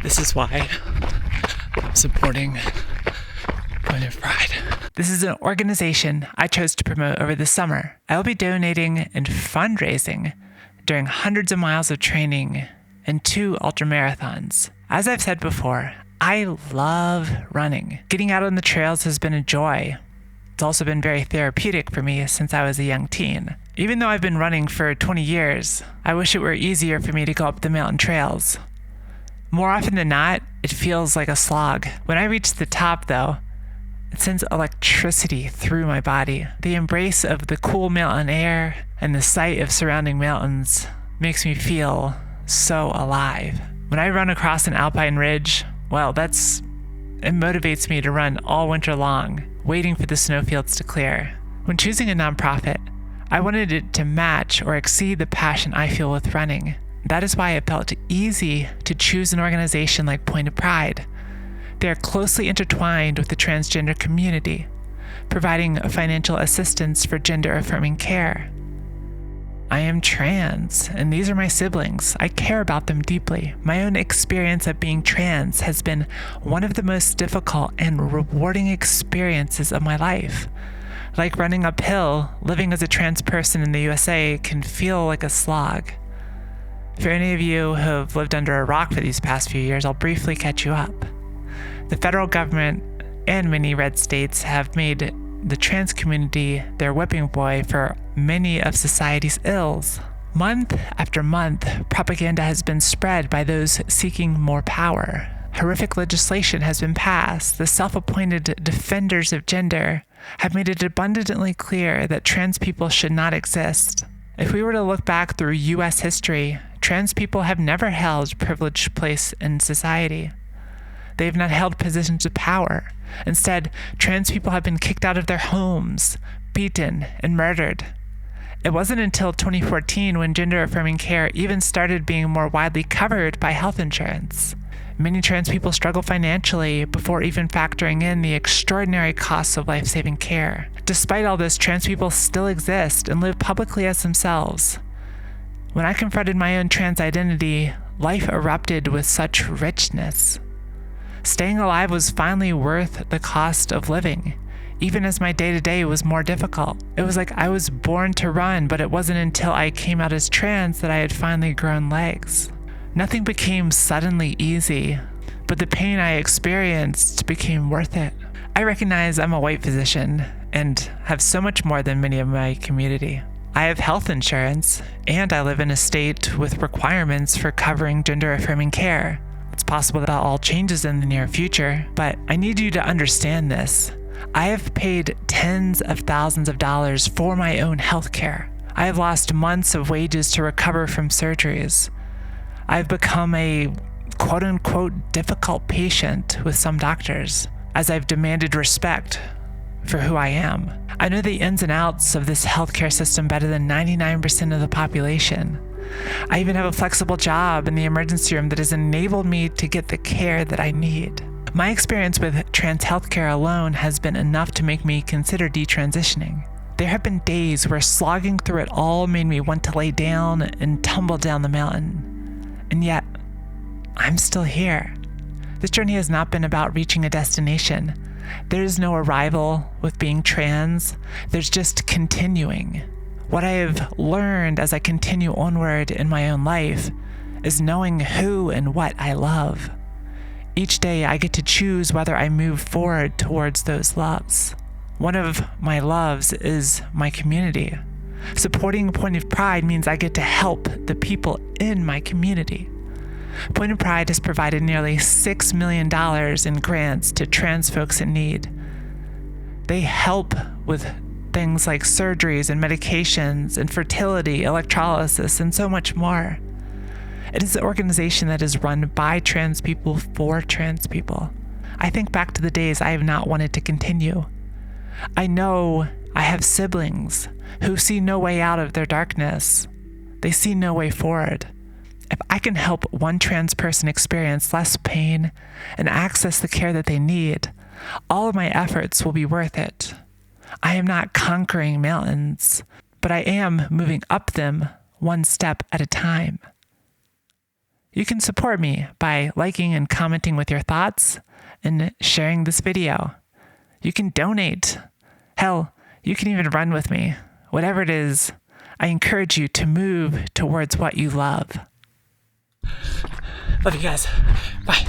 This is why I'm supporting Point of Pride. This is an organization I chose to promote over the summer. I will be donating and fundraising during hundreds of miles of training and 2 ultramarathons. As I've said before, I love running. Getting out on the trails has been a joy. It's also been very therapeutic for me since I was a young teen. Even though I've been running for 20 years, I wish it were easier for me to go up the mountain trails. More often than not, it feels like a slog. When I reach the top, though, it sends electricity through my body. The embrace of the cool mountain air and the sight of surrounding mountains makes me feel so alive. When I run across an alpine ridge, well, it motivates me to run all winter long, waiting for the snowfields to clear. When choosing a nonprofit, I wanted it to match or exceed the passion I feel with running. That is why it felt easy to choose an organization like Point of Pride. They are closely intertwined with the transgender community, providing financial assistance for gender-affirming care. I am trans, and these are my siblings. I care about them deeply. My own experience of being trans has been one of the most difficult and rewarding experiences of my life. Like running uphill, living as a trans person in the USA can feel like a slog. For any of you who have lived under a rock for these past few years, I'll briefly catch you up. The federal government and many red states have made the trans community their whipping boy for many of society's ills. Month after month, propaganda has been spread by those seeking more power. Horrific legislation has been passed. The self-appointed defenders of gender have made it abundantly clear that trans people should not exist. If we were to look back through U.S. history, trans people have never held privileged place in society. They have not held positions of power. Instead, trans people have been kicked out of their homes, beaten, and murdered. It wasn't until 2014 when gender-affirming care even started being more widely covered by health insurance. Many trans people struggle financially before even factoring in the extraordinary costs of life-saving care. Despite all this, trans people still exist and live publicly as themselves. When I confronted my own trans identity, life erupted with such richness. Staying alive was finally worth the cost of living, even as my day-to-day was more difficult. It was like I was born to run, but it wasn't until I came out as trans that I had finally grown legs. Nothing became suddenly easy, but the pain I experienced became worth it. I recognize I'm a white physician and have so much more than many of my community. I have health insurance, and I live in a state with requirements for covering gender-affirming care. It's possible that all changes in the near future, but I need you to understand this. I have paid tens of thousands of dollars for my own health care. I have lost months of wages to recover from surgeries. I've become a quote-unquote difficult patient with some doctors, as I've demanded respect for who I am. I know the ins and outs of this healthcare system better than 99% of the population. I even have a flexible job in the emergency room that has enabled me to get the care that I need. My experience with trans healthcare alone has been enough to make me consider detransitioning. There have been days where slogging through it all made me want to lay down and tumble down the mountain. And yet, I'm still here. This journey has not been about reaching a destination. There is no arrival with being trans. There's just continuing. What I have learned as I continue onward in my own life is knowing who and what I love. Each day I get to choose whether I move forward towards those loves. One of my loves is my community. Supporting Point of Pride means I get to help the people in my community. Point of Pride has provided nearly $6 million in grants to trans folks in need. They help with things like surgeries and medications and fertility, electrolysis, and so much more. It is an organization that is run by trans people for trans people. I think back to the days I have not wanted to continue. I know I have siblings who see no way out of their darkness. They see no way forward. If I can help one trans person experience less pain and access the care that they need, all of my efforts will be worth it. I am not conquering mountains, but I am moving up them one step at a time. You can support me by liking and commenting with your thoughts and sharing this video. You can donate. Hell, you can even run with me. Whatever it is, I encourage you to move towards what you love. Love you guys. Bye.